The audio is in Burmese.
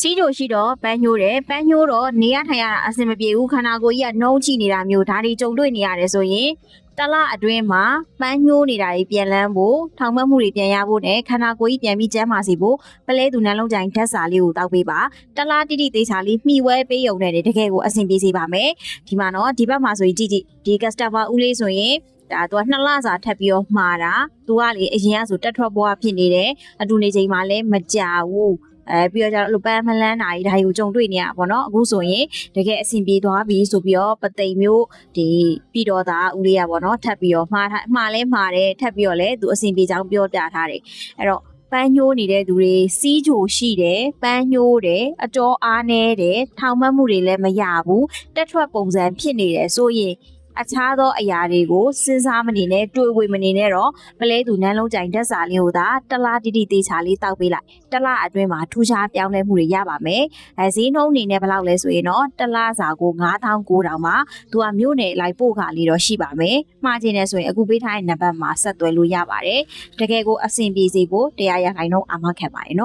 စီးတို့ရှိတော့ပန်းညိုးတယ်ပန်းညိုးတော့နေရထိုင်ရတာအဆင်မပြေဘူးခန္ဓာကိုယ်ကြီးကနှုံးချိနေတာမျိုးဒါတွေကြုံတွေ့နေရတယ်ဆိုရင်တလအတွင်းမှာပန်းညိုးနေတာတွေပြန်လန်းဖို့ထောင်မှတ်မှုတွေပြန်ရဖို့နဲ့ခန္ဓာကိုယ်ကြီးပြန်ပြီးကျန်းမာစေဖို့ပလဲသူနှလုံးကြိုင်ဓာတ်စာလေးကိုတောက်ပေးပါတလတိတိသေးချာလေးမှီဝဲပေးရုံနဲ့တကယ်ကိုအဆင်ပြေစေပါမယ်ဒီမှာနော်ဒီဘက်မှာဆိုရင်ကြည့်ဒီ customer ဦးလေးဆိုရင်ဒါသူက2လစာထပ်ပြီးတော့မှာတာသူကလေအရင်ကဆိုတက်ထွက်ဘွားဖြစ်နေတယ်အတူနေချိန်မှာလည်းမကြာဘူးပြီးတော့ကျတော့ပန်းမလန်းတာကြီးဒါတွေကိုကြုံတွေ့နေရပါတော့အခုဆိုရင်တကယ်အဆင်ပြေသွားပြီဆိုပြီးတော့ပသိမ်မျိုးဒီပြီးတော့ဒါဦးလေးရပါတော့ထပ်ပြီးတော့မှာလဲမှာတယ်ထပ်ပြီးတော့လဲသူအဆင်ပြေကြောင်းပြောပြထားတယ်အဲ့တော့ပန်းညိုးနေတဲ့သူတွေစီးချိုရှိတယ်ပန်းညိုးတယ်အတော်အားနေတယ်ထောင်မှတ်မှုတွေလည်းမရဘူးတက်ထွက်ပုံစံဖြစ်နေတယ်ဆိုရင်အခြားသောအရာတွေကိုစဉ်းစားမနေနဲ့တွေးဝေမနေနဲ့တော့ပလဲသူနှလုံးကြိုင်ဓာတ်စာလေးကိုသာတလားတိတိသေးချာလေးတောက်ပေးလိုက်တလားအတွင်းမှာထူးခြားပြောင်းလဲမှုတွေရပါမယ်ဈေးနှုန်းအနေနဲ့ဘယ်လောက်လဲဆိုရင်တော့တလားစာကို9900မှာသူကမြို့နယ်လိုက်ပို့ခါလေးတော့ရှိပါမယ်မှားခြင်းနဲ့ဆိုရင်အခုပေးထားတဲ့နံပါတ်မှာဆက်သွယ်လို့ရပါတယ်တကယ်ကိုအဆင်ပြေစေဖို့တရားရခိုင်တော့အာမခံပါတယ်နော်